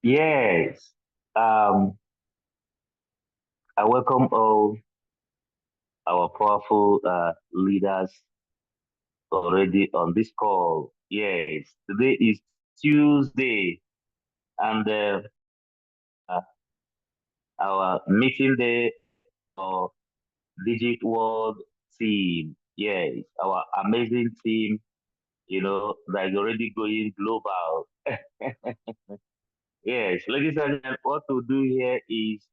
Yes. Um, I welcome all our powerful leaders already on this call. Yes. Today is Tuesday, and uh, our meeting day for Digit World Team. Yes, our amazing team, that is already going global. Yes, ladies and gentlemen, what we do here is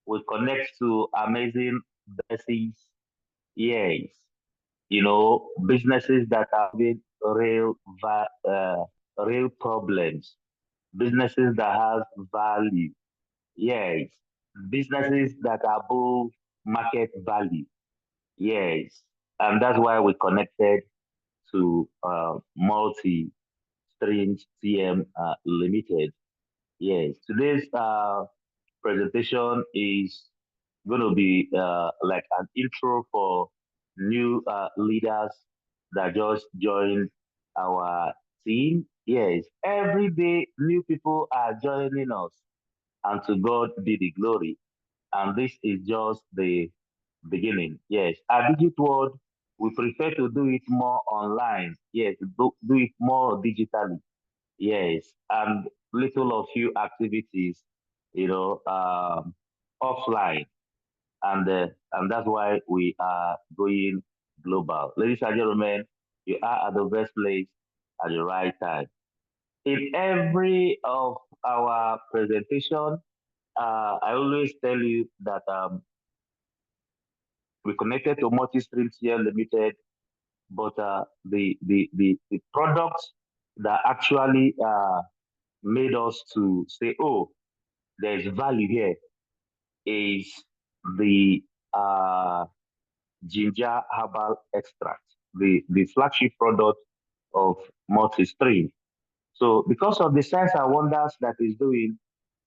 we connect to amazing businesses. Yes, businesses that are having real problems, businesses that have value. Yes, businesses that are above market value. Yes, and that's why we connected to Multistream TM Limited. Yes, today's presentation is going to be like an intro for new leaders that just joined our team. Yes, every day new people are joining us, and to God be the glory. And this is just the beginning. Yes, at Digit World, we prefer to do it more online. Yes, do it more digitally. Yes, and little of few activities, offline, and that's why we are going global. Ladies and gentlemen, you are at the best place at the right time. In every of our presentation, I always tell you that we connected to Multistream here Limited, but the products that actually made us to say, oh, there's value here is the ginger herbal extract, the flagship product of Multistream. So because of the science and wonders that is doing,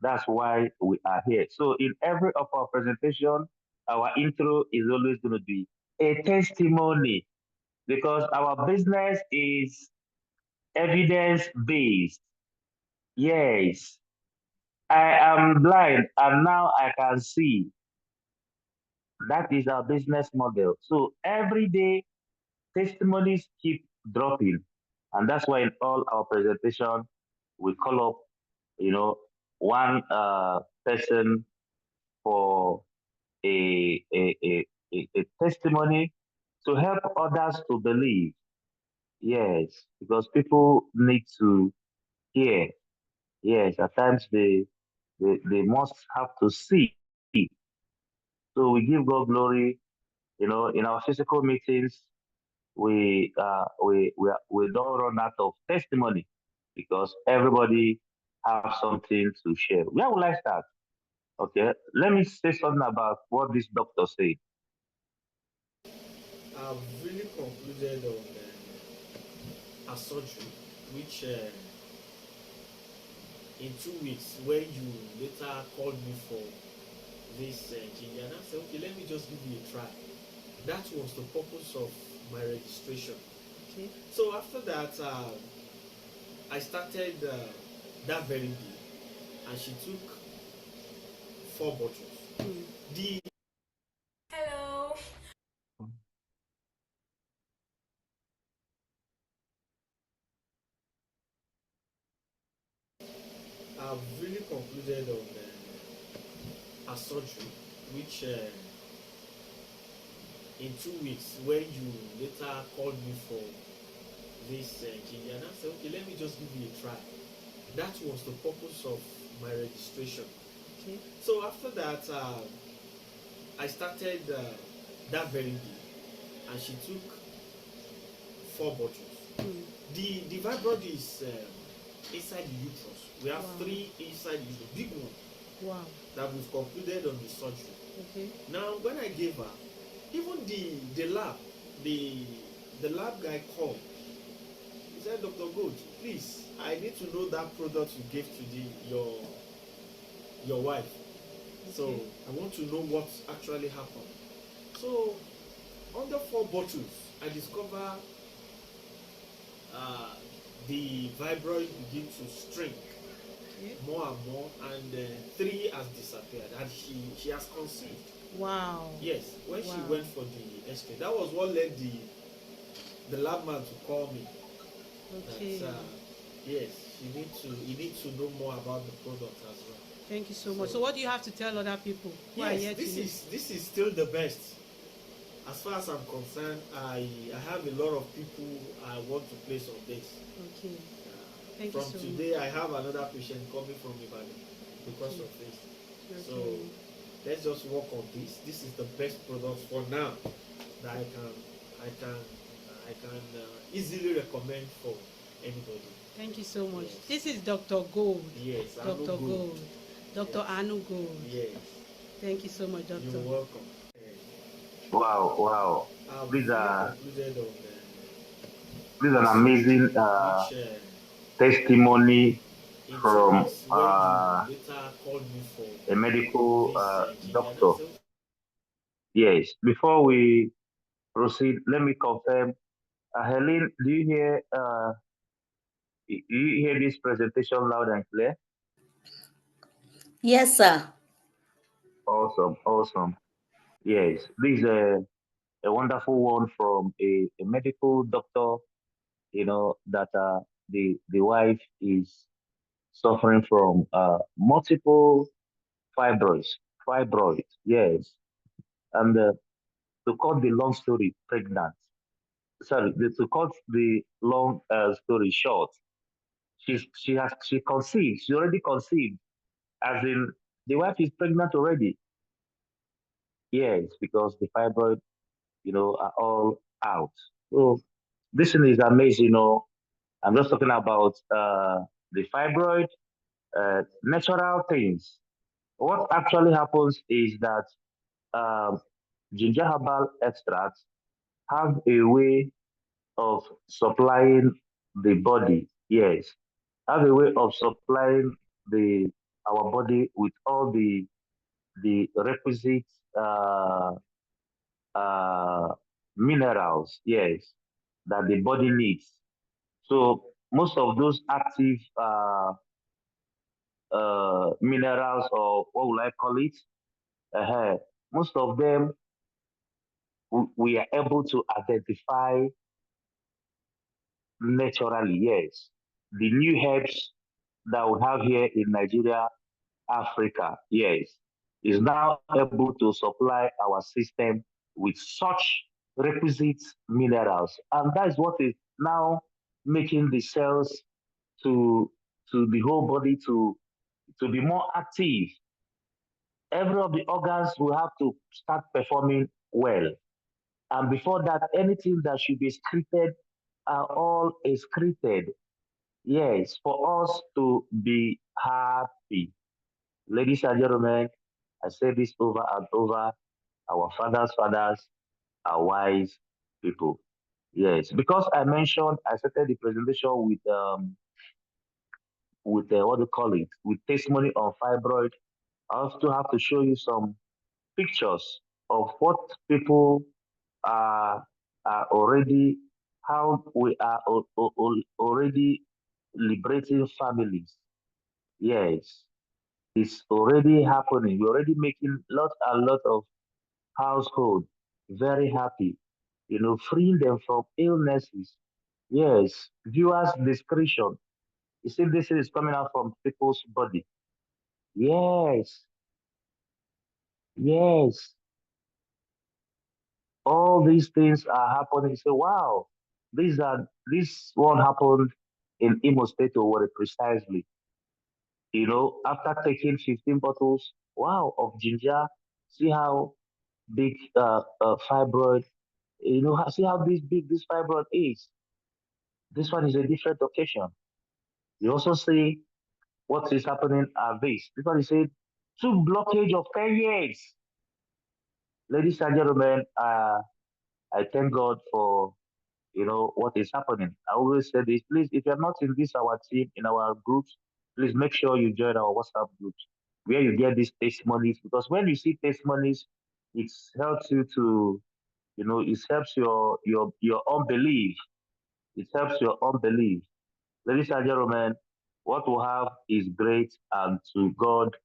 that's why we are here. So in every of our presentation, our intro is always going to be a testimony because our business is evidence based. Yes, I am blind and now I can see. That is our business model. So every day, testimonies keep dropping. And that's why in all our presentation, we call up, you know, one person for a testimony to help others to believe. Yes, because people need to hear. Yes, at times they must have to see. So we give God glory. In our physical meetings, we don't run out of testimony because everybody have something to share. Where will I start? Okay, let me say something about what this doctor said. I've really concluded on a surgery, which in 2 weeks, when you later called me for this ginger, and I said, okay, let me just give you a try. That was the purpose of my registration. Okay. So after that, I started that very day, and she took 4 bottles. The Hello. I've really concluded on a surgery, which in 2 weeks, when you later called me for this ginger, and I said, okay, let me just give you a try. That was the purpose of my registration. Okay. So after that, I started that very day, and she took 4 bottles. The fibroid is inside the uterus. We have three inside the uterus, big one. Wow. That we've concluded on the surgery. Okay. Now, when I gave her, even the the lab guy called. He said, Dr. Good, please, I need to know that product you gave to your wife. Okay. So I want to know what actually happened. So under 4 bottles, I discover uh, the fibroid begin to shrink Okay. more and more, and three has disappeared, and she has conceived. Wow. Yes, when she Wow. went for the X-ray, that was what led the lab man to call me. Okay. That yes, you need to know more about the product as well. Thank you so So much. So what do you have to tell other people who are yes, yet to know? this is still the best. As far as I'm concerned, I have a lot of people I want to place on this. Okay. Thank you From so today, much. I have another patient coming from Ibadan because Okay. of this. So Okay. let's just work on this. This is the best product for now that I can I can easily recommend for anybody. Thank you so much. Yes. This is Dr. Gold. Yes, I know Dr. good. Gold. Dr. Yes. Anu Gold. Yes. Thank you so much, You're Doctor. welcome. Yes. Wow, wow. I've These fully are concluded on these are an listening to amazing you, which testimony from interest when you later called me for a medical this ginger. And I doctor. said, Yes. Before we proceed, let me confirm. Helene, do you hear this presentation loud and clear? Yes, sir. Awesome, awesome. Yes, this is a wonderful one from a medical doctor. That the wife is suffering from multiple fibroids. Fibroids, yes. And to cut the long story pregnant. Sorry, to cut the long story short, she conceived. She already conceived, as in the wife is pregnant already. Yes, because the fibroid, are all out. So this thing is amazing. I'm just talking about the fibroid, natural things. What actually happens is that um, ginger herbal extracts have a way of supplying the body. Yes, have a way of supplying the our body with all the requisite uh, uh, minerals. Yes, that the body needs. So most of those active minerals, or what will I call it? Uh, Most of them we are able to identify naturally. Yes, the new herbs that we have here in Nigeria, Africa, yes, is now able to supply our system with such requisite minerals, and that is what is now making the cells to the whole body to be more active. Every of the organs will have to start performing well. And before that, anything that should be excreted are all excreted. Yes, for us to be happy. Ladies and gentlemen, I say this over and over. Our fathers are wise people. Yes, because I started the presentation with what do you call it, with testimony on fibroid. I also have to show you some pictures of what people are, are already, how we are already liberating families. Yes, it's already happening. We're already making lot and lot of household very happy, freeing them from illnesses. Yes, viewers' discretion. You see, this is coming out from people's body. Yes, yes. All these things are happening. You say, wow, this one happened in Imo State or what precisely. After taking 15 bottles, wow, of ginger, see how big fibroid, see how this big this fibroid is. This one is a different occasion. You also see what is happening at this. This one is said, two blockage of 10 years. Ladies and gentlemen, I thank God for what is happening. I always say this, please, if you're not in this our team, in our groups, please make sure you join our WhatsApp groups where you get these testimonies, because when you see testimonies, it helps you to, it helps your unbelief. It helps your unbelief. Ladies and gentlemen, what we have is great, and to God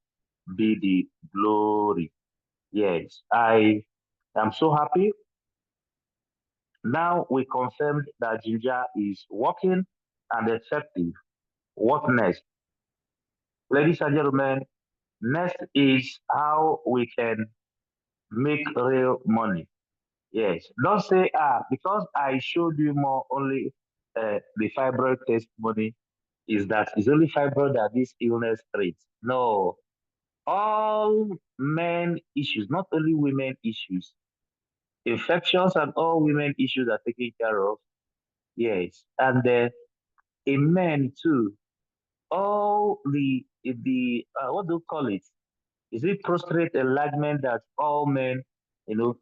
be the glory. Yes, I am so happy. Now we confirmed that ginger is working and effective. What next? Ladies and gentlemen, next is how we can make real money. Yes, don't say, because I showed you more only the fibroid testimony is that it's only fibroid that this illness treats. No, all men issues, not only women issues, infections and all women issues are taken care of. Yes, and in men too, all the what do you call it? Is it prostate enlargement that all men, you know,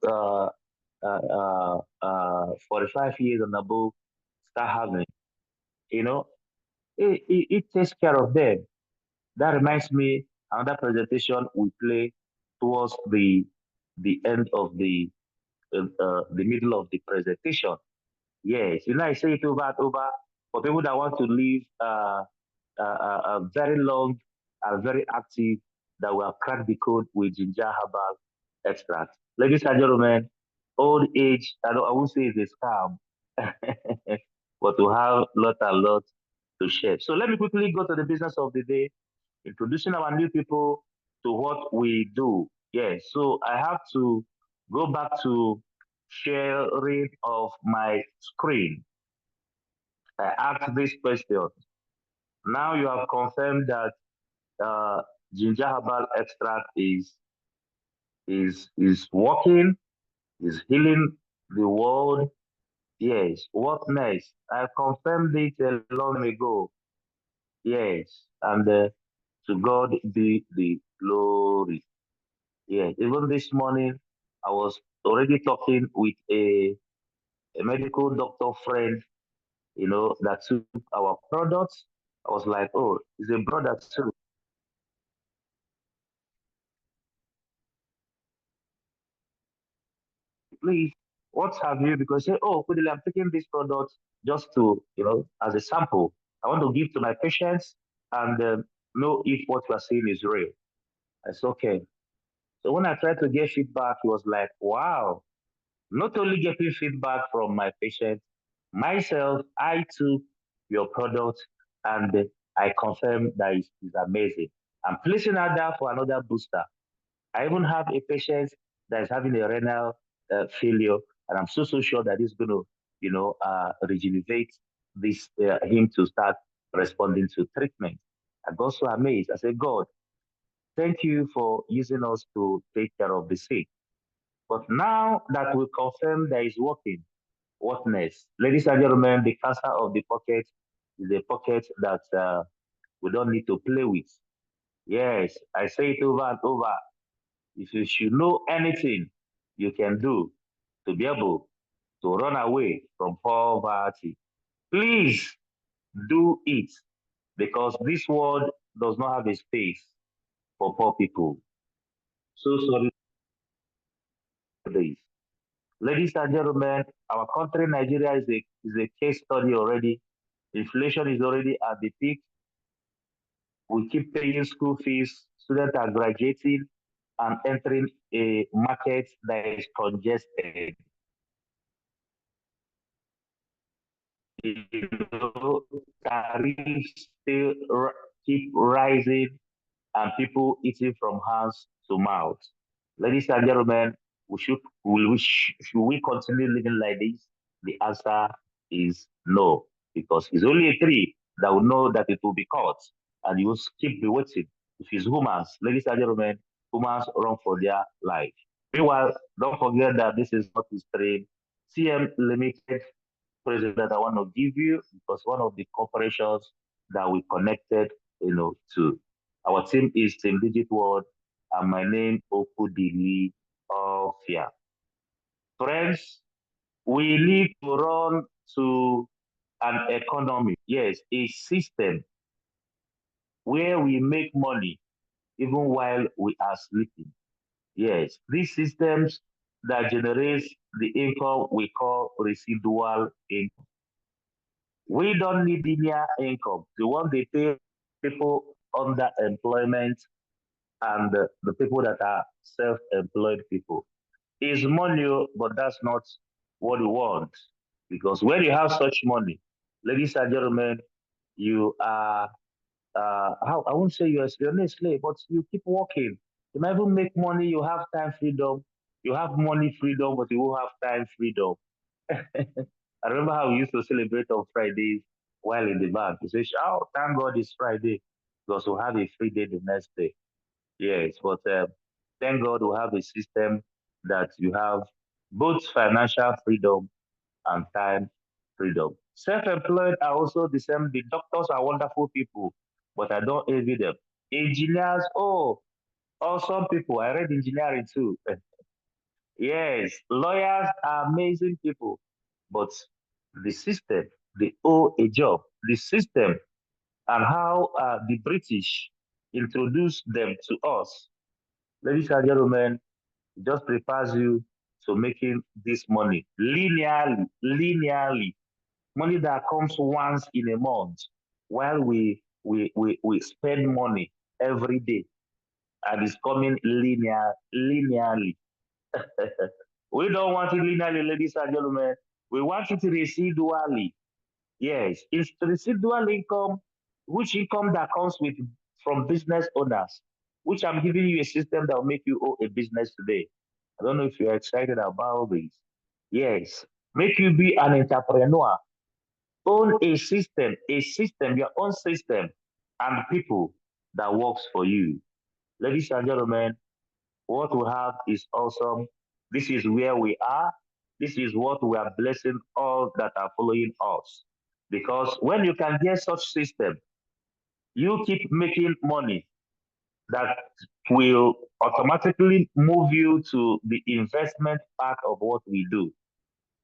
45 years and above start having? You know, it takes care of them. That reminds me another presentation we play towards the end of the middle of the presentation. Yes, I say it over and over for people that want to live very long and very active, that will have cracked the code with ginger herbal extract. Ladies and gentlemen, old age, I won't say it's a scam, but to have lot and lot to share. So let me quickly go to the business of the day, introducing our new people to what we do. Yes, so I have to go back to sharing of my screen. I asked this question. Now you have confirmed that uh, ginger herbal extract is working, is healing the world. Yes. What next? I confirmed it a long time ago. Yes, and to God be the glory. Yes. Even this morning, I was already talking with a medical doctor friend, that took our products. I was like, oh, he's a brother too. Please, what have you? Because say, oh, Kudile, I'm taking this product just to, as a sample. I want to give to my patients and know if what you are saying is real. I said, okay. So when I tried to get feedback, he was like, wow, not only getting feedback from my patients, myself, I took your product and I confirmed that it's amazing. I'm placing order for another booster. I even have a patient that is having a renal failure, and I'm so sure that it's going to, rejuvenate this him to start responding to treatment. I got so amazed. I said, God, thank you for using us to take care of the sick. But now that we confirm that it's working, what next? Ladies and gentlemen, the cancer of the pocket is a pocket that we don't need to play with. Yes, I say it over and over. If you should know anything you can do to be able to run away from poverty, please do it, because this world does not have a space for poor people. So sorry for this. Ladies and gentlemen, our country, Nigeria, is a case study already. Inflation is already at the peak. We keep paying school fees. Students are graduating and entering a market that is congested. You know, tariffs still keep rising and people eating from hands to mouth. Ladies and gentlemen, should we continue living like this? The answer is no, because it's only a tree that will know that it will be caught, and you will keep be waiting. If it's humans, ladies and gentlemen, humans run for their life. Meanwhile, don't forget that this is not Multistream TM Limited present that I want to give you, because one of the corporations that we connected, to. Our team is Team Digit World, and my name Okudili Ofia. Friends, we need to run to an economy, yes, a system where we make money even while we are sleeping. Yes, these systems that generates the income we call residual income. We don't need linear income. The one they pay people under employment and the people that are self-employed people. Is money, but that's not what we want. Because when you have such money, ladies and gentlemen, you are how I won't say you're not a slave, but you keep working. You might even make money, you have time freedom, you have money freedom, but you won't have time freedom. I remember how we used to celebrate on Fridays while in the bank. You say, oh, thank God it's Friday because we'll have a free day the next day. Yes, but thank God we have a system that you have both financial freedom and time freedom. Self-employed are also the same. The doctors are wonderful people, but I don't envy them. Engineers, oh, awesome people. I read engineering too. Yes, lawyers are amazing people, but the system, they owe a job. The system and how the British introduced them to us, ladies and gentlemen, it just prepares you to making this money linearly, money that comes once in a month, while we spend money every day and it's coming linearly. We don't want it linearly, ladies and gentlemen. We want it residually. Yes, it's residual income, which income that comes with from business owners, which I'm giving you a system that will make you own a business today. I don't know if you're excited about this. Yes, make you be an entrepreneur, own a system, your own system, and people that works for you. Ladies and gentlemen, what we have is awesome. This is where we are. This is what we are blessing all that are following us. Because when you can get such system, you keep making money that will automatically move you to the investment part of what we do.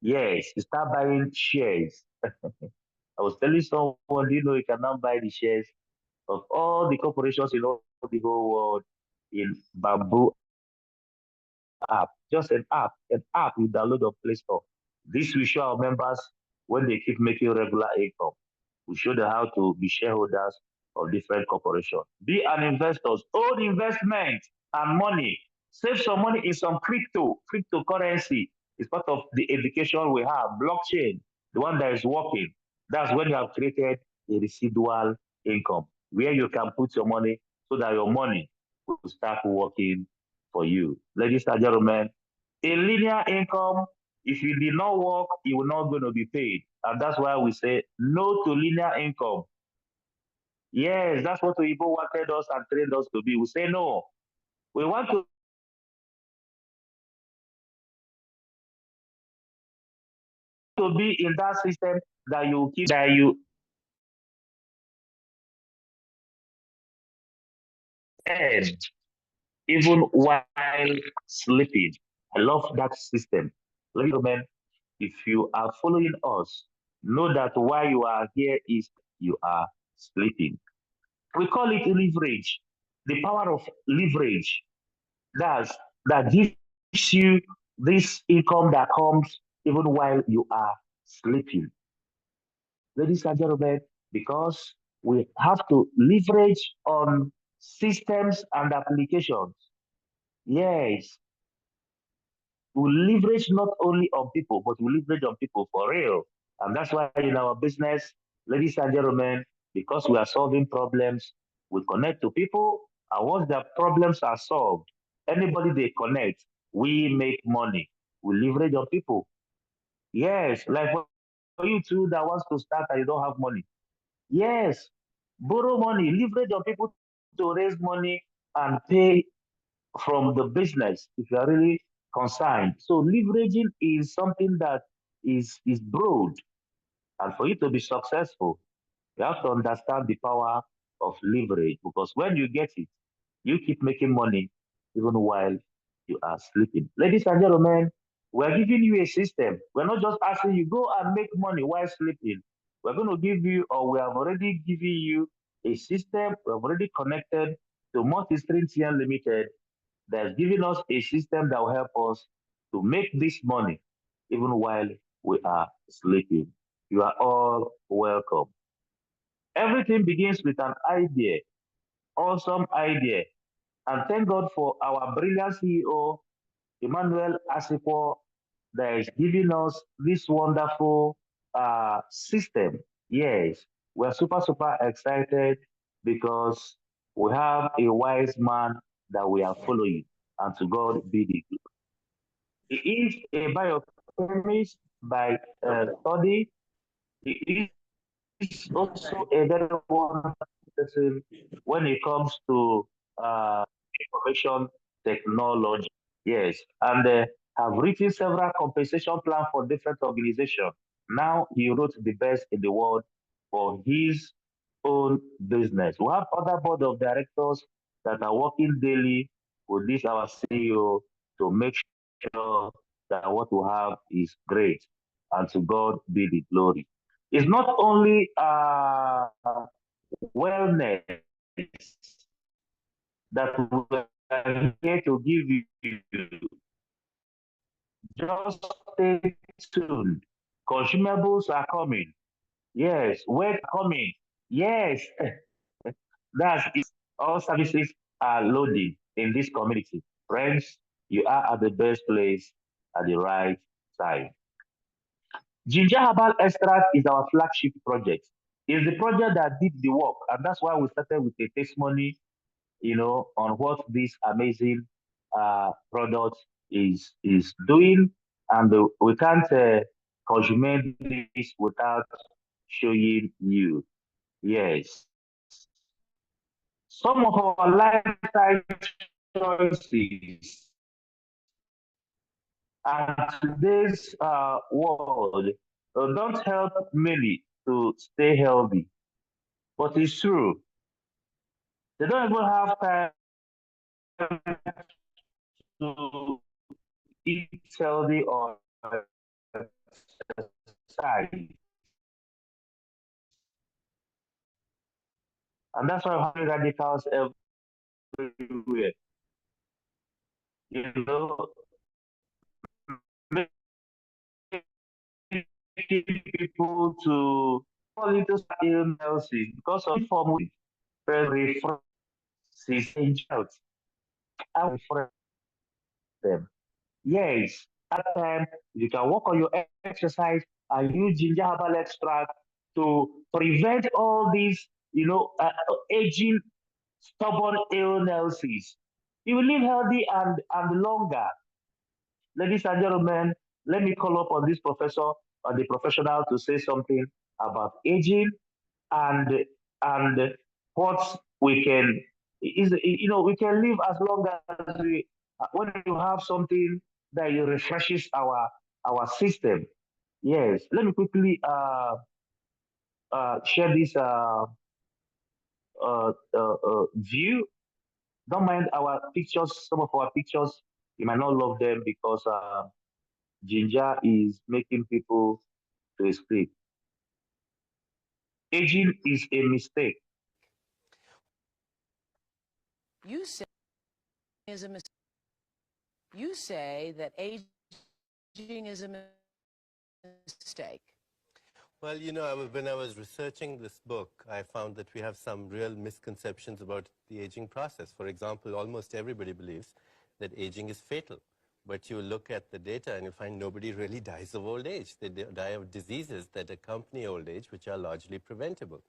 Yes, you start buying shares. I was telling someone, you know, you can now buy the shares of all the corporations in all the whole world in Bamboo app. Just an app you download on Play Store. This will show our members when they keep making regular income. We show them how to be shareholders of different corporations. Be an investor, own investment and money. Save some money in some cryptocurrency. It's part of the education we have. Blockchain, the one that is working. That's when you have created a residual income where you can put your money so that your money will start working for you. Ladies and gentlemen, a linear income, if you did not work, you will not going to be paid. And that's why we say no to linear income. Yes, that's what Oyibo wanted us and trained us to be. We say no. We want to be in that system that you keep making money. We want to be in that system that you earn even while sleeping. I love that system. Ladies and gentlemen, if you are following us, know that why you are here is you are sleeping. We call it leverage. The power of leverage. That's that gives you this income that comes even while you are sleeping. Ladies and gentlemen, because we have to leverage on systems and applications. Yes, we leverage not only on people, but we leverage on people for real. And that's why in our business, ladies and gentlemen, because we are solving problems, we connect to people. And once their problems are solved, anybody they connect, we make money. We leverage on people. Yes, like for you too that wants to start and you don't have money. Yes, borrow money, leverage on people to raise money and pay from the business if you are really concerned. So leveraging is something that is broad, and for you to be successful, you have to understand the power of leverage because when you get it, you keep making money even while you are sleeping. Ladies and gentlemen, we're giving you a system. We're not just asking you go and make money while sleeping. We're going to give you, or we have already given you a system. We have already connected to Multistream TN Limited that's giving us a system that will help us to make this money even while we are sleeping. You are all welcome. Everything begins with an idea, awesome idea. And thank God for our brilliant CEO, Emmanuel Asipo, that is giving us this wonderful system. Yes, we're super, super excited because we have a wise man that we are following, and to God be the glory. He is a biochemist by study. He is also a very wonderful person when it comes to information technology. Yes, and have written several compensation plans for different organizations. Now he wrote the best in the world for his own business. We have other board of directors that are working daily with this our CEO to make sure that what we have is great, and to God be the glory. It's not only wellness that we are here to give you. Just stay tuned. Consumables are coming. Yes, weight coming. Yes, that's it. All services are loading in this community. Friends, you are at the best place at the right time. Ginger Herbal Extract is our flagship project. It's the project that did the work, and that's why we started with a testimony, on what this amazing product is doing, and we can't consummate this without showing you. Yes, some of our lifestyle choices and today's world don't help many to stay healthy, but it's true. They don't even have time to eat healthy or exercise. And that's why I'm having radicals everywhere. You know, making people to fall into illnesses because of formula refresh health. I will refresh them. Yes, that time you can work on your exercise and use ginger herbal extract to prevent all these, aging, stubborn illnesses. You will live healthy and longer. Ladies and gentlemen, let me call up on this professor or the professional to say something about aging and and what we can is we can live as long as we when you have something that refreshes our system. Yes, let me quickly share this view. Don't mind our pictures. Some of our pictures you might not love them because ginger is making people to sleep. Aging is a mistake. You say is a mis- you say that aging is a mistake. Well, when I was researching this book, I found that we have some real misconceptions about the aging process. For example, almost everybody believes that aging is fatal. But you look at the data and you find nobody really dies of old age. They die of diseases that accompany old age, which are largely preventable.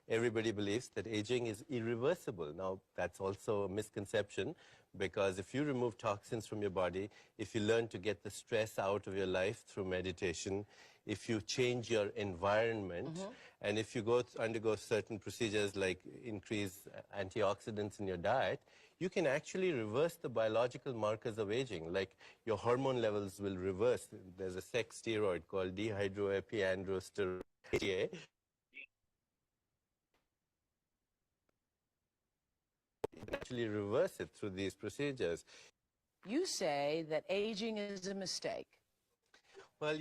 Everybody believes that aging is irreversible. Now, that's also a misconception because if you remove toxins from your body, if you learn to get the stress out of your life through meditation, if you change your environment, and if you undergo certain procedures like increase antioxidants in your diet, you can actually reverse the biological markers of aging, like your hormone levels will reverse. There's a sex steroid called dehydroepiandrosterone, actually reverse it through these procedures. You say that aging is a mistake. Well,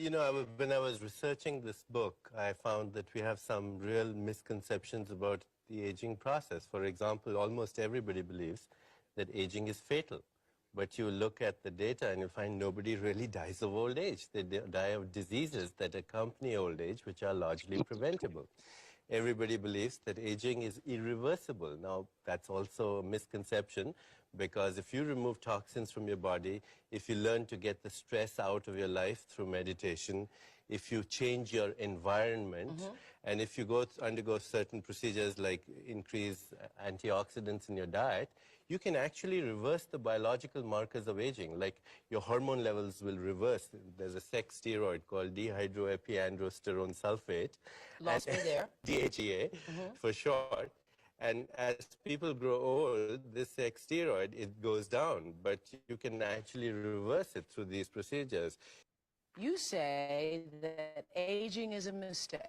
when I was researching this book, I found that we have some real misconceptions about the aging process. For example, almost everybody believes that aging is fatal. But you look at the data and you find nobody really dies of old age. They die of diseases that accompany old age, which are largely preventable. Everybody believes that aging is irreversible. Now, that's also a misconception, because if you remove toxins from your body, if you learn to get the stress out of your life through meditation, if you change your environment, and if you undergo certain procedures like increase antioxidants in your diet, you can actually reverse the biological markers of aging. Like your hormone levels will reverse. There's a sex steroid called dehydroepiandrosterone sulfate. Lost me there. DHEA for short. And as people grow old, this sex steroid, it goes down, but you can actually reverse it through these procedures. You say that aging is a mistake.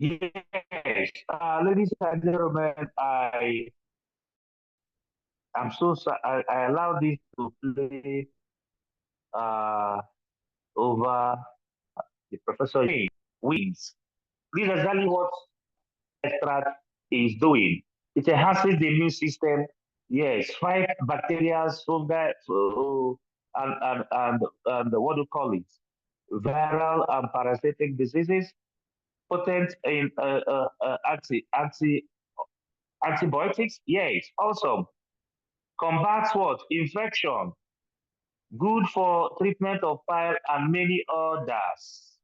Yes, ladies and gentlemen, I'm so sorry. I allowed this to play uh, over the professor wins. This is exactly what extract is doing. It enhances the immune system. Yes, fight bacteria, fungi, and what do you call it? Viral and parasitic diseases, potent in antibiotics. Yes, awesome. Combats what? Infection. Good for treatment of fire and many others.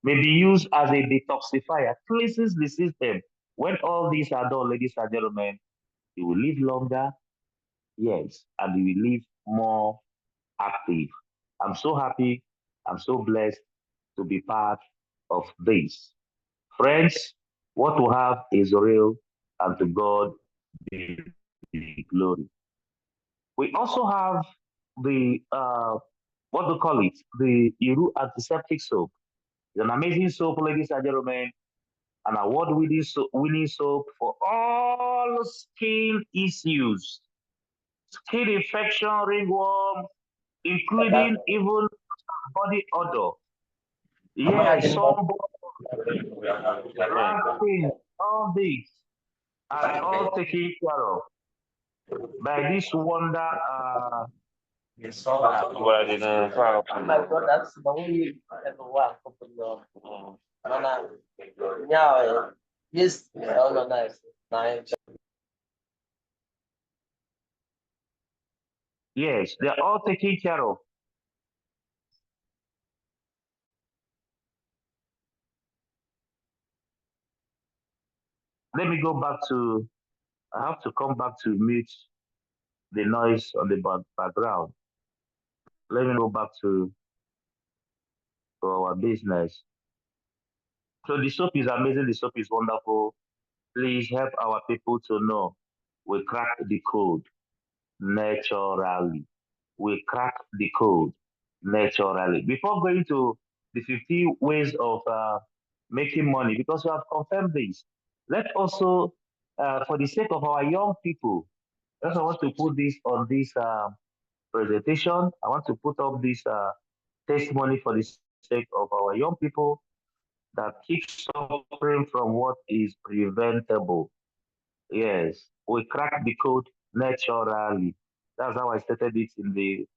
May be used as a detoxifier, cleanses the system. When all these are done, ladies and gentlemen, you will live longer, yes, and you will live more active. I'm so happy, I'm so blessed to be part of this. Friends, what we have is real, and to God be the glory. We also have the what do you call it? The Iru antiseptic soap. It's an amazing soap, ladies and gentlemen. An award-winning soap for all skin issues, skin infection, ringworm, including even body odor. Yes, sunburn, acne, all these are all taken care of by this wonder. My products only everyone open door. Mana yeah, yes, all nice. Nice. Yes, they're all taken care of. Let me go back to. I have to come back to mute the noise on the background. Let me go back to our business. So the soap is amazing. The soap is wonderful. Please help our people to know we crack the code naturally. We crack the code naturally. Before going to the 50 ways of making money, because we have confirmed this, let also, for the sake of our young people, that's why I want to put this on this presentation. I want to put up this testimony for the sake of our young people that keep suffering from what is preventable. Yes, we crack the code naturally. That's how I stated it in the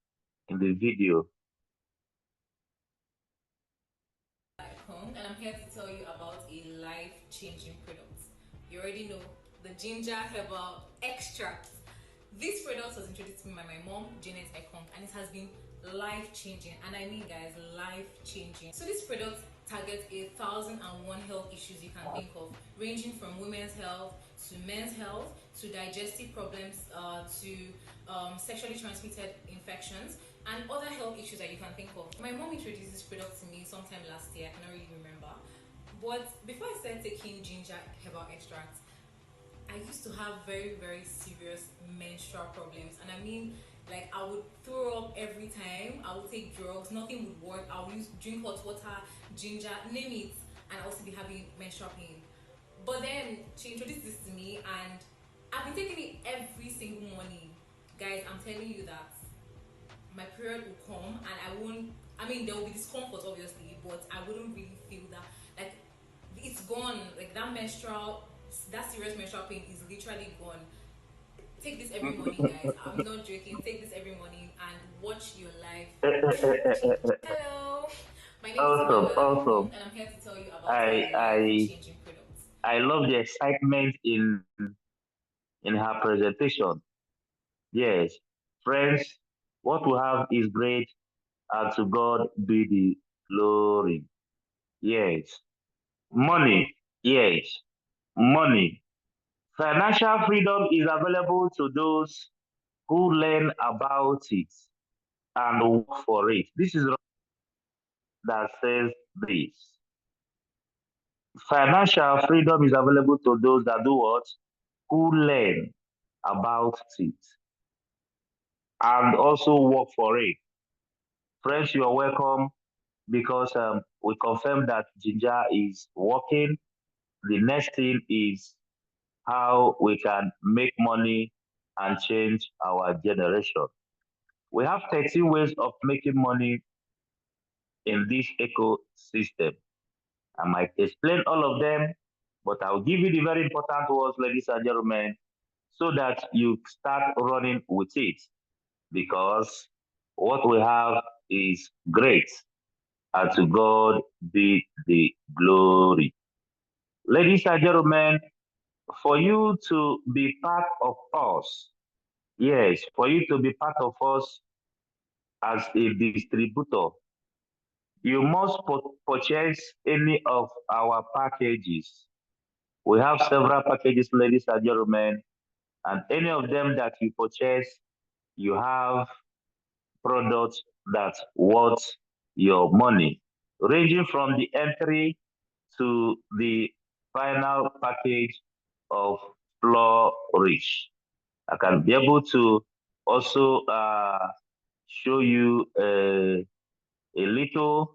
video. And I'm here to tell you about a life-changing product. You already know the ginger herbal extract. This product was introduced to me by my mom, Janet Ekong, and it has been life-changing. And I mean, guys, life-changing. So this product targets 1,001 health issues you can think of, ranging from women's health to men's health to digestive problems to sexually transmitted infections and other health issues that you can think of. My mom introduced this product to me sometime last year, I cannot really remember. But before I started taking ginger herbal extract, I used to have very, very serious menstrual problems. And I mean, like, I would throw up every time. I would take drugs, nothing would work. I would drink hot water, ginger, name it, and I also be having menstrual pain. But then she introduced this to me, and I've been taking it every single morning. Guys, I'm telling you that my period will come and I won't. I mean, there will be discomfort, obviously, but I wouldn't really feel that. Like, it's gone. Like, that serious menstrual pain is literally gone. Take this every morning, guys. I'm not joking. Take this every morning and watch your life change. Hello, my name is Awesome, Emmanuel Akpong, awesome. and I'm here to tell you about I a I life-changing product. I love the excitement in her presentation. Yes, friends, what we have is great, and to God be the glory. Yes, money. Yes, money. Financial freedom is available to those who learn about it and work for it. This is that says this. Financial freedom is available to those that do what? Who learn about it and also work for it. Friends, you are welcome because we confirm that Ginger is working. The next thing is how we can make money and change our generation. We have 13 ways of making money in this ecosystem. I might explain all of them, but I'll give you the very important ones, ladies and gentlemen, so that you start running with it because what we have is great, and to God be the glory. Ladies and gentlemen, for you to be part of us, yes, for you to be part of us as a distributor, you must purchase any of our packages. We have several packages, ladies and gentlemen, and any of them that you purchase, you have products that worth your money, ranging from the entry to the final package of flourish. I can be able to also show you a little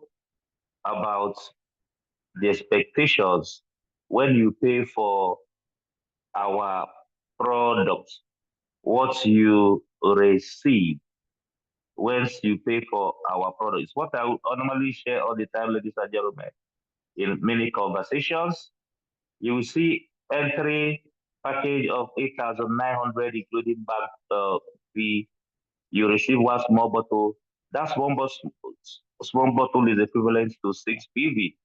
about the expectations when you pay for our product, what you receive once you pay for our products. What I would normally share all the time, ladies and gentlemen, in many conversations, you will see entry package of 8,900, including bank fee. You receive one small bottle. That small bottle is equivalent to 6 PV.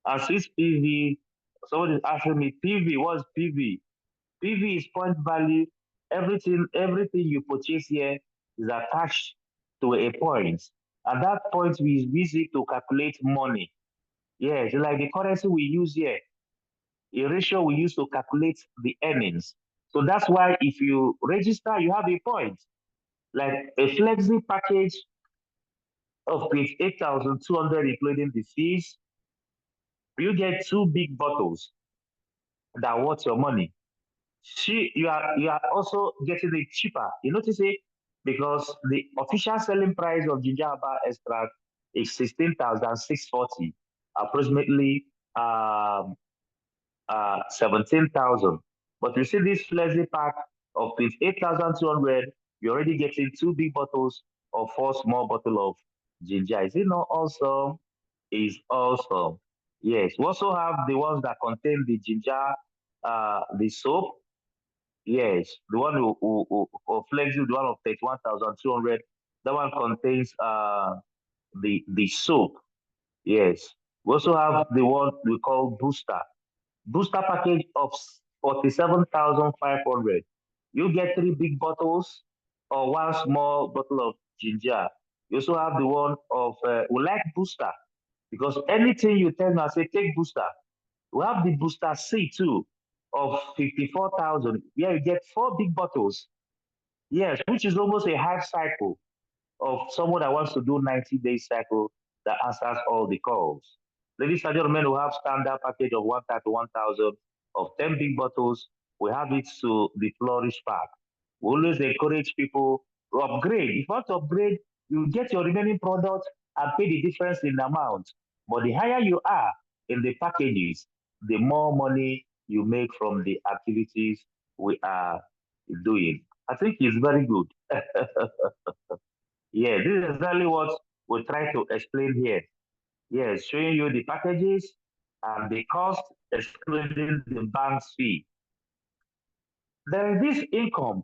And 6 PV, someone is asking me, PV, what's PV? PV is point value. Everything you purchase here is attached to a point. And that point we use it to calculate money. Yes, like the currency we use here, a ratio we use to calculate the earnings. So that's why if you register, you have a point. Like a flexi package of 8,200, including the fees, you get two big bottles that worth your money. You are also getting it cheaper. You notice it because the official selling price of ginger herbal extract is 16,640, approximately 17,000. But you see this flexi pack of 8,200, you're already getting two big bottles or four small bottle of ginger. Is it not awesome? Is awesome. Yes. We also have the ones that contain the ginger, the soap. Yes, the one who Flexi, the one of 31,200. That one contains the soap. Yes. We also have the one we call booster. Booster package of 47,500. You get three big bottles or one small bottle of ginger. You also have the one of we like booster because anything you tell me, I say take booster. We have the booster C too of 54,000. Yeah, you get four big bottles. Yes, which is almost a half cycle of someone that wants to do 90-day cycle that answers all the calls. Ladies and gentlemen, we have standard package of 1,000 of 10 big bottles. We have it to the flourish pack. We always encourage people to upgrade. If you want to upgrade, you get your remaining product and pay the difference in amount. But the higher you are in the packages, the more money you make from the activities we are doing. I think it's very good. Yeah, this is exactly what we try to explain here. Yes, showing you the packages and the cost, excluding the bank's fee. There is this income.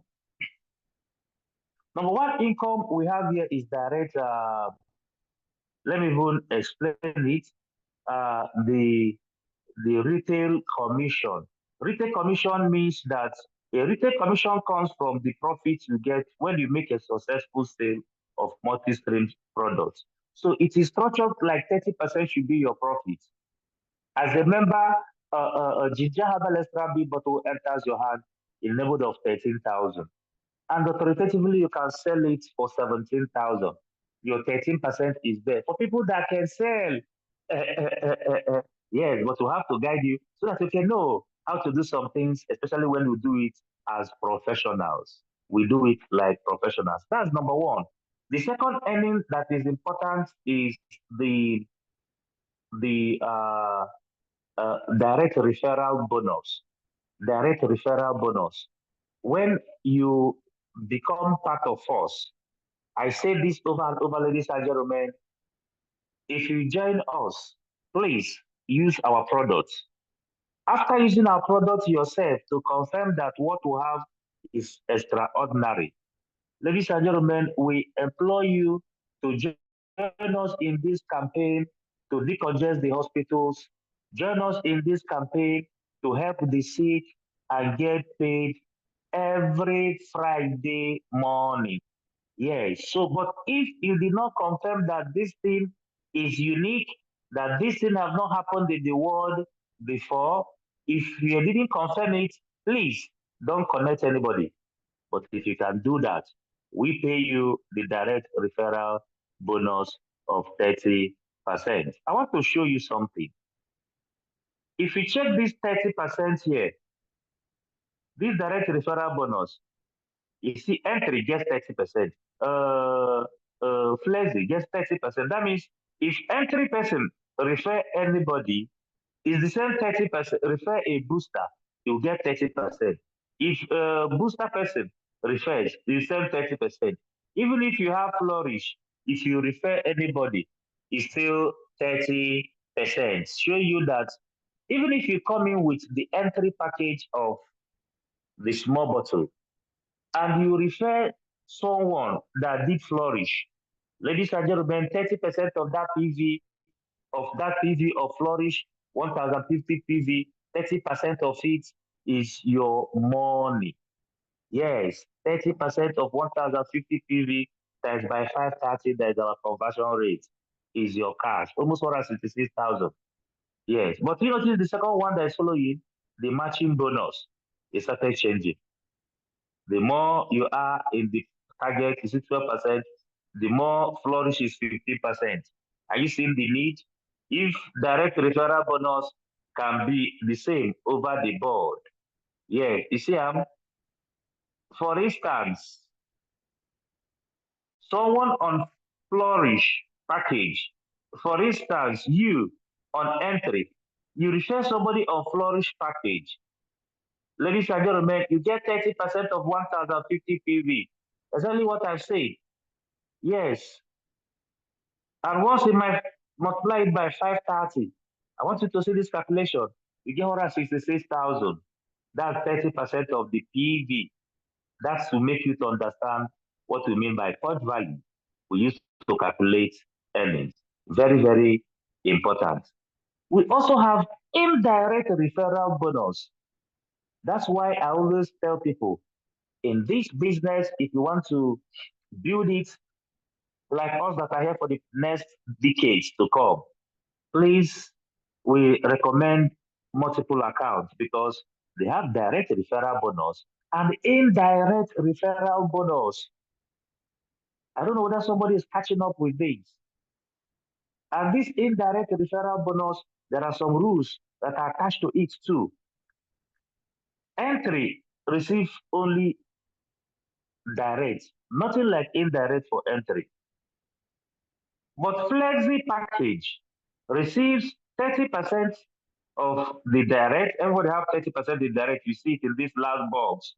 Number one income we have here is direct. Let me even explain it. The retail commission. Retail commission means that a retail commission comes from the profits you get when you make a successful sale of multi-stream products. So it is structured like 30% should be your profit. As a member, a ginger herbal extra big bottle enters your hand in the neighborhood of 13,000. And authoritatively, you can sell it for 17,000. Your 13% is there. For people that can sell, yes, but we have to guide you so that you can know how to do some things, especially when we do it as professionals. We do it like professionals. That's number one. The second earning that is important is the direct referral bonus. Direct referral bonus. When you become part of us, I say this over and over, ladies and gentlemen, if you join us, please use our products. After using our products yourself to confirm that what we have is extraordinary, ladies and gentlemen, we implore you to join us in this campaign to decongest the hospitals. Join us in this campaign to help the sick and get paid every Friday morning. Yes. So, but if you did not confirm that this thing is unique, that this thing has not happened in the world before, if you didn't confirm it, please don't connect anybody. But if you can do that, we pay you the direct referral bonus of 30%. I want to show you something. If you check this 30% here, this direct referral bonus, you see entry gets 30%. Flexi gets 30%. That means if entry person refer anybody, it's the same 30%. Refer a booster, you get 30%. If a booster person refers, the same 30%. Even if you have flourish, if you refer anybody, it's still 30%. Show you that even if you come in with the entry package of the small bottle and you refer someone that did flourish, ladies and gentlemen, 30% of that PV of flourish 1050 PV, 30% of it is your money. Yes, 30% of 1050 PV times by 530, that is our conversion rate, is your cash, almost 166,000. Yes, but you notice the second one that is following, the matching bonus, it started changing. The more you are in the target, is 12%, the more flourish is 15%. Are you seeing the need? If direct referral bonus can be the same over the board. Yeah, you see, for instance, someone on flourish package, for instance, you on entry, you refer somebody on flourish package. Ladies and gentlemen, you get 30% of 1050 PV. That's only what I've said. Yes. And once you might multiply it by 530, I want you to see this calculation. You get 166,000. That's 30% of the PV. That's to make you to understand what we mean by point value. We use to calculate earnings. Very, very important. We also have indirect referral bonus. That's why I always tell people in this business, if you want to build it like us that are here for the next decades to come, please, we recommend multiple accounts because they have direct referral bonus and indirect referral bonus. I don't know whether somebody is catching up with this. And this indirect referral bonus, there are some rules that are attached to it too. Entry receive only direct, nothing like indirect for entry. But Flexi package receives 30% of the direct. Everybody have 30% the direct. You see it in this last box.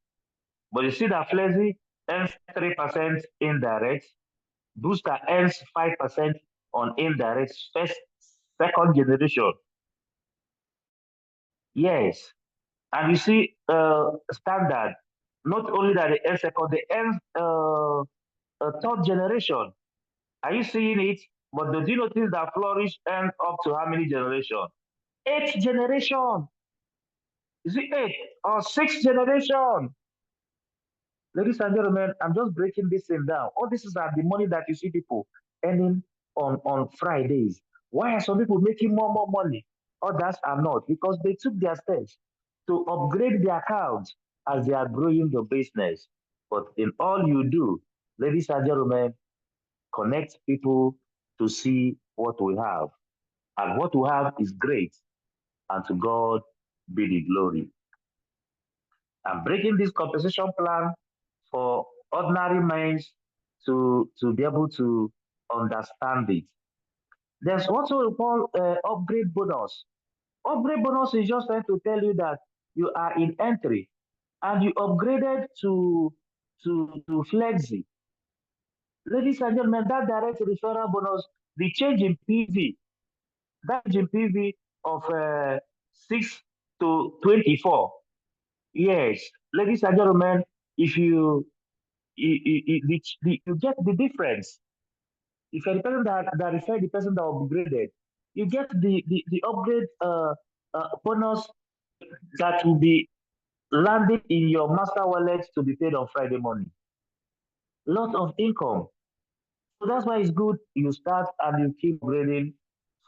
But you see that Flexi earns 3% indirect Booster earns 5% on indirect first, second generation. Yes. And you see, standard, not only that they earn second, they earn third generation. Are you seeing it? But do you notice that Flourish earned up to how many generation? Eighth generation. Is it eight or sixth generation? Ladies and gentlemen, I'm just breaking this thing down. All this is the money that you see people earning on Fridays. Why are some people making more money? Others are not because they took their steps to upgrade their accounts as they are growing the business. But in all you do, ladies and gentlemen, connect people to see what we have. And what we have is great. And to God be the glory. I'm breaking this compensation plan for ordinary minds to be able to understand it. There's also a call upgrade bonus. Upgrade bonus is just trying to tell you that you are in entry and you upgraded to flexi. Ladies and gentlemen, that direct referral bonus, the change in PV, that change in PV of 6 to 24. Yes, ladies and gentlemen, if you get the difference. If you're the person that referred the person that upgraded, you get the upgrade bonus that will be landing in your master wallet to be paid on Friday morning. Lot of income. So that's why it's good you start and you keep grading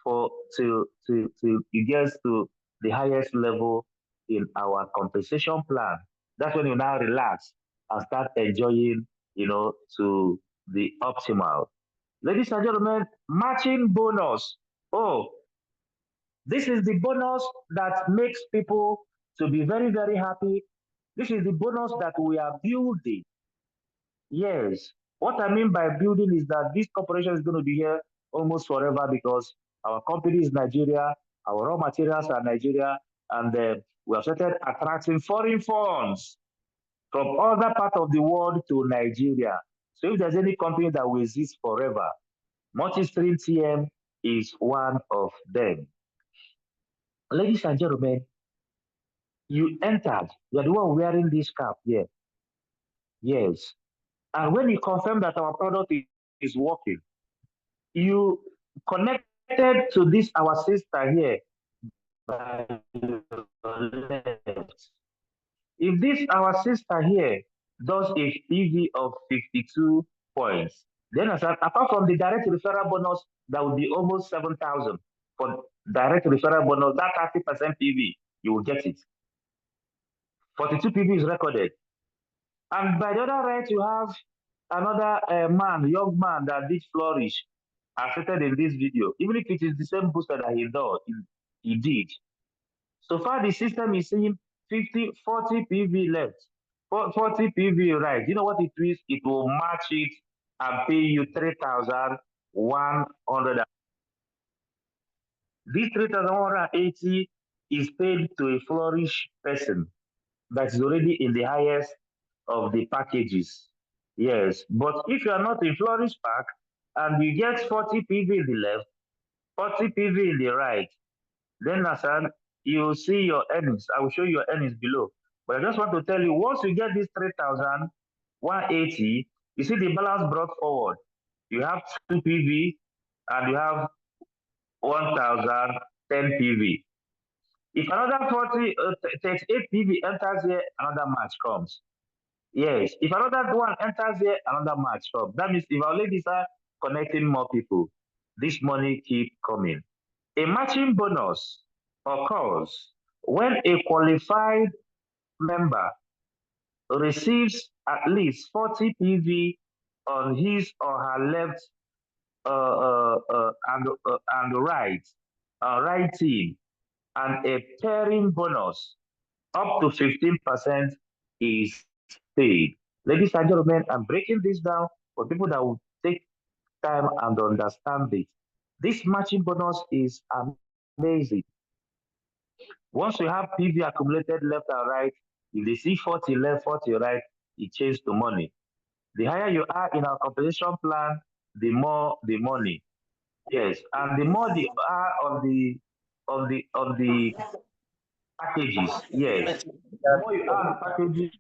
for till you get to the highest level in our compensation plan. That's when you now relax and start enjoying, to the optimal. Ladies and gentlemen, matching bonus. Oh, this is the bonus that makes people to be very, very happy. This is the bonus that we are building. Yes. What I mean by building is that this corporation is going to be here almost forever because our company is Nigeria, our raw materials are Nigeria, and we have started attracting foreign funds from other parts of the world to Nigeria. So if there's any company that will exist forever, Multistream TM is one of them. Ladies and gentlemen, you entered, you're the one wearing this cap here. Yes. And when you confirm that our product is working, you connected to this our sister here by left. If this our sister here does a PV of 52 points, then apart from the direct referral bonus, that would be almost 7,000 for direct referral bonus. That 30% PV, you will get it. 42 PV is recorded. And by the other right, you have another young man that did flourish, as stated in this video. Even if it is the same booster that he did. So far, the system is seeing 40 PV left, 40 PV right. You know what it is? It will match it and pay you 3,100. This 3,180 is paid to a flourish person that is already in the highest of the packages. Yes, but if you are not in flourish pack and you get 40 PV in the left, 40 PV in the right, then Nasan, you will see your earnings. I will show you your earnings below. But I just want to tell you, once you get this 3,180, you see the balance brought forward. You have 2 PV and you have 1,010 PV. If another 38 PV enters here, another match comes. Yes, if another one enters here, another match comes. That means if our ladies are connecting more people, this money keep coming. A matching bonus occurs when a qualified member receives at least 40 PV on his or her left and right team, and a pairing bonus up to 15% is paid. Ladies and gentlemen, I'm breaking this down for people that will take time and understand it. This matching bonus is amazing. Once you have PV accumulated left and right, if they see 40 left, 40 right, it changes to money. The higher you are in our compensation plan, the more the money. Yes, and the more they are on the packages. Yes, the more you are on the packages,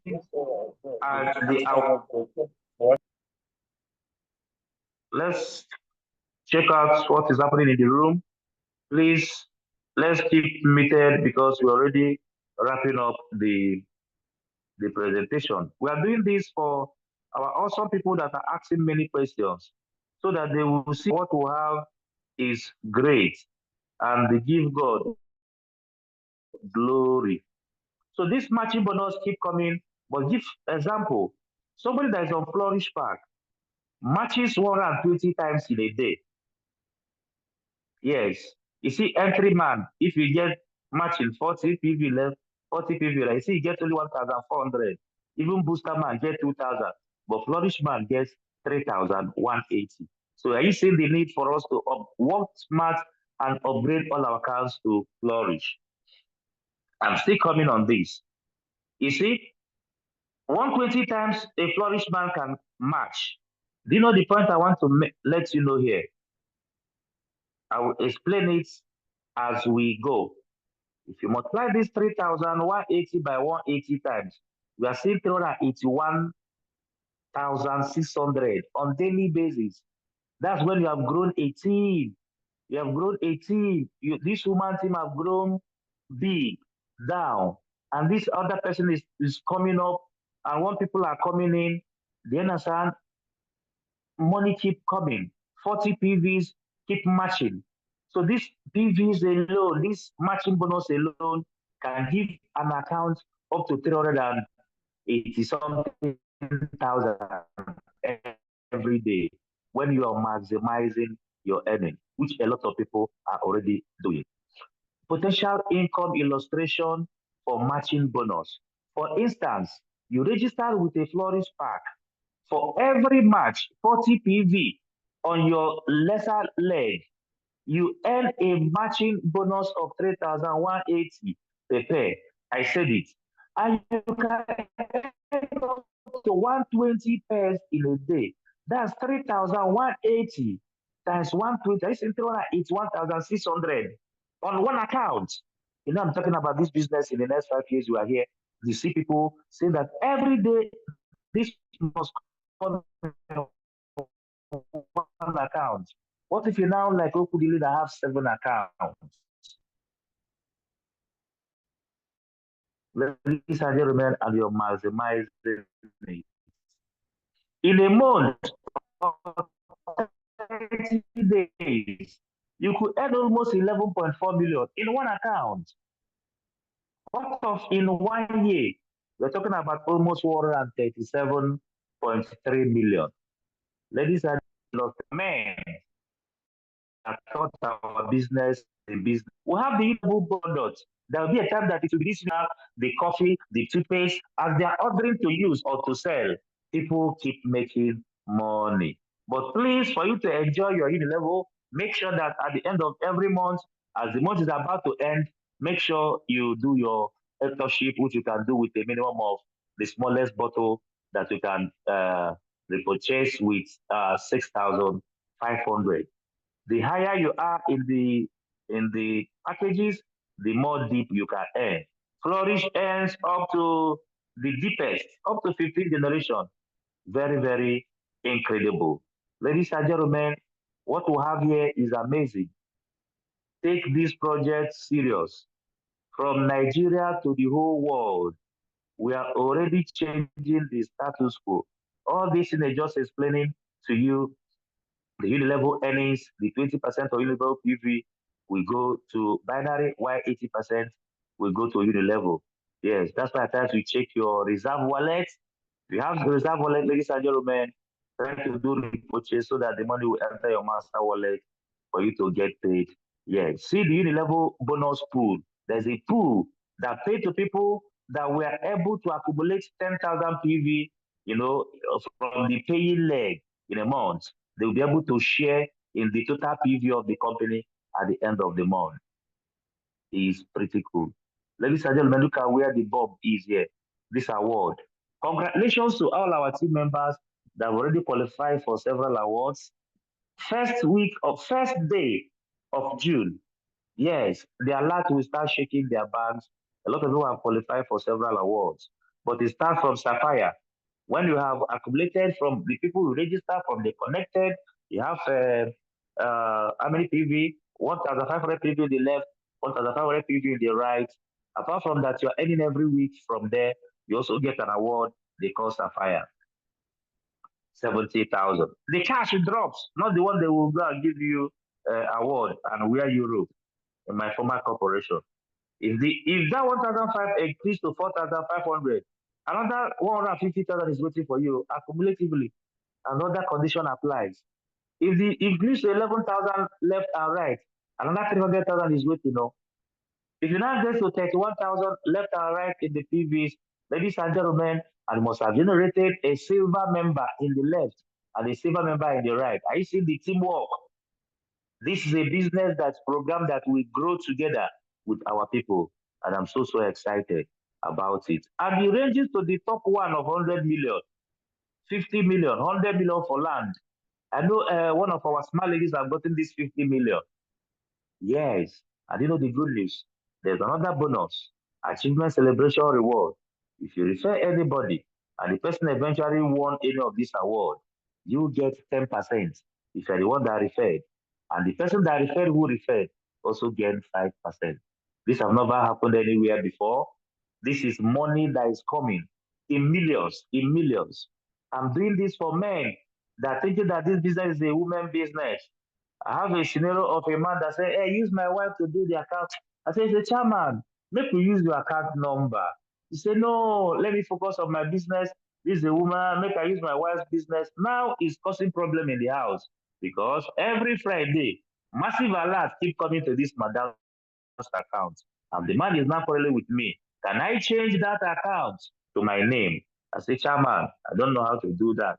and the let's check out what is happening in the room. Please, let's keep muted because we're already wrapping up the presentation. We are doing this for our awesome people that are asking many questions so that they will see what we have is great and they give God glory. So this matching bonus keep coming, but give example. Somebody that is on Flourish Park matches 120 times in a day. Yes. You see, entry man, if you get matching 40 PV left, 40 PV right, you see, you get only 1,400. Even booster man get 2,000, but flourish man gets 3,180. So are you seeing the need for us to work smart and upgrade all our accounts to flourish? I'm still coming on this. You see, 120 times a flourish man can match. Do you know the point I want to let you know here? I will explain it as we go. If you multiply this 3,180 by 180 times, we are seeing 381,600 on daily basis. That's when you have grown 18. You have grown 18. This woman team have grown big, down. And this other person is coming up. And when people are coming in, they understand money keep coming. 40 PVs keep matching. So this PVs alone, this matching bonus alone can give an account up to 380 something thousand every day when you are maximizing your earning, which a lot of people are already doing. Potential income illustration for matching bonus. For instance, you register with a Flourish Pack. For every match, 40 PV on your lesser leg, you earn a matching bonus of 3,180 per pair. I said it. And you can earn up to 120 pairs in a day. That's 3,180 times 120. I said 1,600 on one account. You know, I'm talking about this business in the next 5 years. You are here. You see people saying that every day this must come on one account. What if you now like Okudili that have 7 accounts? Ladies and gentlemen, and you're maximizing it. In a month or 30 days, you could earn almost 11.4 million in one account. What of in 1 year? We're talking about almost 137.3 million. Ladies and gentlemen, I thought our business a business. We have the edible products. There will be a time that it will be this now, the coffee, the toothpaste, as they are ordering to use or to sell, people keep making money. But please, for you to enjoy your level, make sure that at the end of every month, as the month is about to end, make sure you do your eldership, which you can do with a minimum of the smallest bottle that you can repurchase with 6,500. The higher you are in the packages, the more deep you can earn. Flourish earns up to the deepest, up to 15 generation. Very, very incredible. Ladies and gentlemen, what we have here is amazing. Take this project serious. From Nigeria to the whole world, we are already changing the status quo. All this is just explaining to you the unilevel earnings, the 20% of unilevel PV will go to binary, while 80% will go to unilevel. Yes, that's why at times you check your reserve wallet. If you have the reserve wallet, ladies and gentlemen, try to do repurchase so that the money will enter your master wallet for you to get paid. Yes, see the unilevel bonus pool. There's a pool that paid to people that were able to accumulate 10,000 PV, from the paying leg in a month. They will be able to share in the total PV of the company at the end of the month. It's pretty cool. Ladies and gentlemen, look at where the Bob is here. This award. Congratulations to all our team members that have already qualified for several awards. first day of June, yes, the alert will start shaking their banks. A lot of people have qualified for several awards, but it starts from Sapphire. When you have accumulated from the people who register, from the connected, you have how many PV? 1,500 PV in the left, 1,500 PV in the right. Apart from that, you're earning every week from there. You also get an award they call Sapphire, 70,000. The cash drops, not the one they will go and give you award and wear Europe in my former corporation. If that 1,500 increase to 4,500, another 150,000 is waiting for you accumulatively. Another condition applies. If the increase to 11,000 left and right, another 300,000 is waiting. No. If you now get to 31,000 left and right in the PVs, ladies and gentlemen, and must have generated a silver member in the left and a silver member in the right. Are you seeing the teamwork? This is a business that's programmed that we grow together with our people, and I'm so excited about it. And it ranges to the top one of 100 million, 50 million, 100 million for land. I know one of our smart ladies have gotten this 50 million. Yes, and you know the good news. There's another bonus, achievement celebration reward. If you refer anybody and the person eventually won any of this award, you get 10% if you're the one that referred. And the person that referred who referred also gain 5%. This has never happened anywhere before. This is money that is coming in millions, in millions. I'm doing this for men that thinking that this business is a woman business. I have a scenario of a man that said, hey, use my wife to do the account. I said, the chairman, make we use your account number. He said, no, let me focus on my business. This is a woman, make I use my wife's business. Now it's causing problem in the house because every Friday, massive alerts keep coming to this madam's account. And the man is not currently with me. Can I change that account to my name? I say, chairman, I don't know how to do that.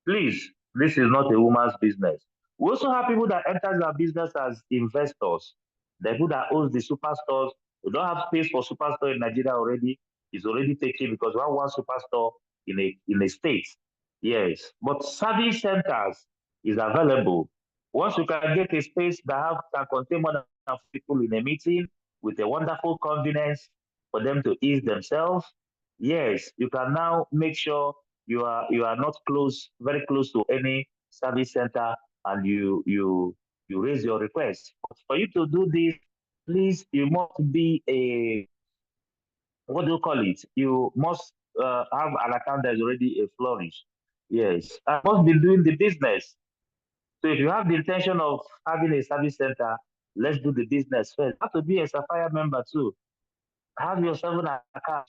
Please, this is not a woman's business. We also have people that enter our business as investors. The people that owns the superstores. We don't have space for superstore in Nigeria already. It's already taken because we have one superstore in a state. Yes, but service centers is available. Once you can get a space that can contain more than people in a meeting with a wonderful convenience for them to ease themselves, yes, you can now make sure you are not very close to any service center, and you raise your request. But for you to do this, please, you must be a, what do you call it? You must have an account that is already a flourish. Yes, I must be doing the business. So if you have the intention of having a service center, let's do the business first. You have to be a Sapphire member too. Have your 7 account,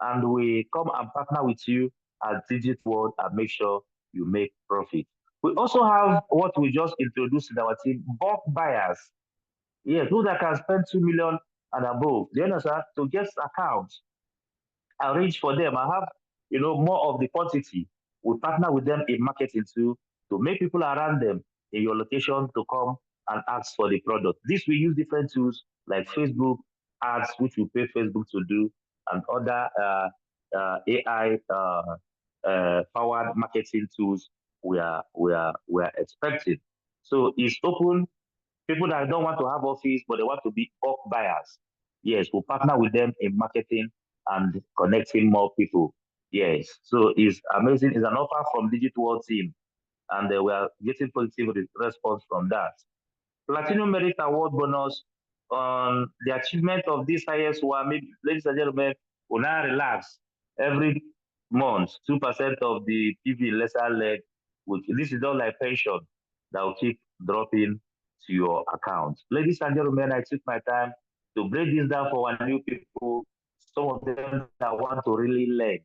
and we come and partner with you at DigitWorld and make sure you make profit. We also have what we just introduced in our team, bulk buyers. Yes, those that can spend 2 million and above. Do you understand? To get accounts, arrange for them and have more of the quantity. We partner with them in marketing too to make people around them in your location to come and ask for the product. This we use different tools like Facebook ads, which we pay Facebook to do, and other AI powered marketing tools we are expecting. So it's open. People that don't want to have office, but they want to be bulk buyers. Yes, we'll partner with them in marketing and connecting more people. Yes, so it's amazing. It's an offer from DigitWorldTEAM, and we are getting positive response from that. Platinum Merit Award bonus on the achievement of this highest one. Ladies and gentlemen, will now relax every month. 2% of the PV lesser leg. This is not like pension that will keep dropping to your account. Ladies and gentlemen, I took my time to break this down for our new people. Some of them that want to really learn.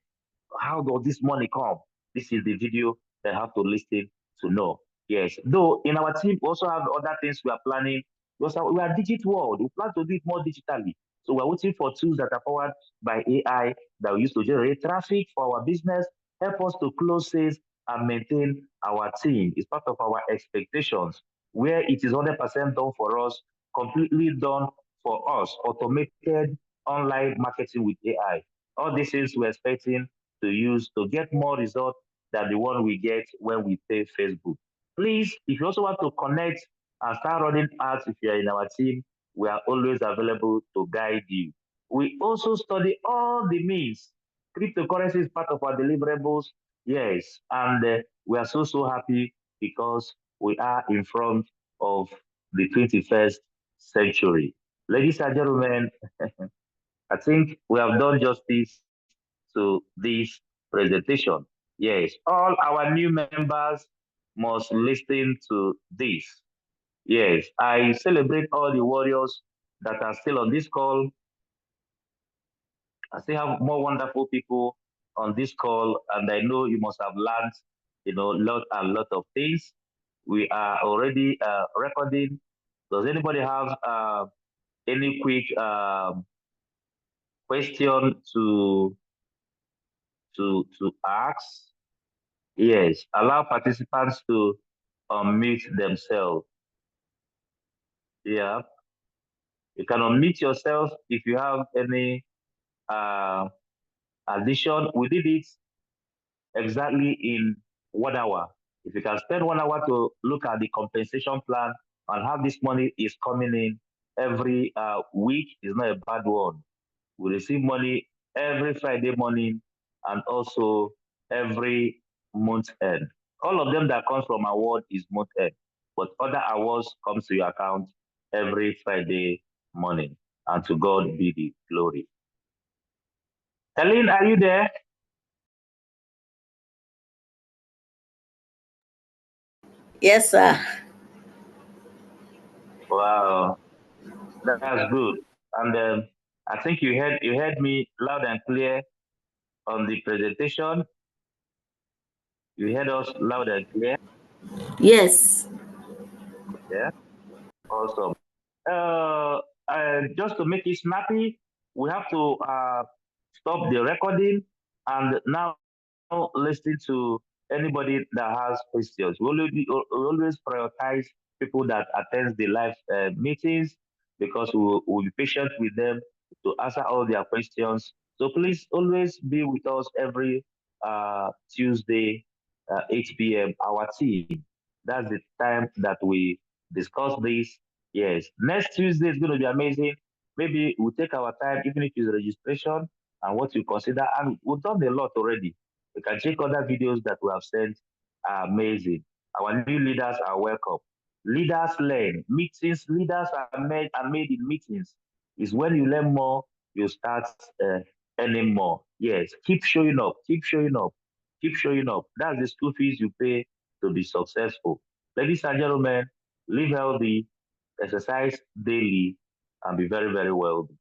How does this money come? This is the video they have to listen to know. Yes, though in our team we also have other things we are planning. Because we are digital world, we plan to do it more digitally. So we're waiting for tools that are powered by AI that we use to generate traffic for our business, help us to close sales and maintain our team. It's part of our expectations, where it is 100% done for us, completely done for us, automated online marketing with AI. All these things we're expecting to use to get more results than the one we get when we pay Facebook. Please, if you also want to connect and start running ads if you're in our team, we are always available to guide you. We also study all the means. Cryptocurrency is part of our deliverables, yes, and we are so happy because we are in front of the 21st century. Ladies and gentlemen, I think we have done justice to this presentation. Yes, all our new members must listen to this. Yes, I celebrate all the warriors that are still on this call. I still have more wonderful people on this call, and I know you must have learned, lot and lot of things. We are already recording. Does anybody have any quick question to ask? Yes, allow participants to unmute themselves. Yeah, you can unmute yourself if you have any uh, addition. We did it exactly in 1 hour. If you can spend 1 hour to look at the compensation plan and how this money is coming in every week is not a bad one. We receive money every Friday morning and also every month end. All of them that comes from award is month end, but other awards comes to your account every Friday morning. And to God be the glory. Helene, are you there? Yes, sir. Wow, that's good. And I think you heard me loud and clear on the presentation. You heard us loud and clear. Yes. Yeah, awesome. Uh, just to make it snappy, we have to stop the recording and now listen to anybody that has questions. We always prioritize people that attend the live meetings because we'll be patient with them to answer all their questions. So please always be with us every Tuesday, 8 p.m. Our team. That's the time that we discuss this. Yes, next Tuesday is going to be amazing. Maybe we'll take our time, even if it's registration and what you consider. And we've done a lot already. You can check other videos that we have sent. Are amazing. Our new leaders are welcome. Leaders learn. Meetings, leaders are made in meetings. Is when you learn more, you start earning more. Yes, keep showing up, keep showing up, keep showing up. That's the school fees you pay to be successful. Ladies and gentlemen, live healthy, exercise daily, and be very, very wealthy.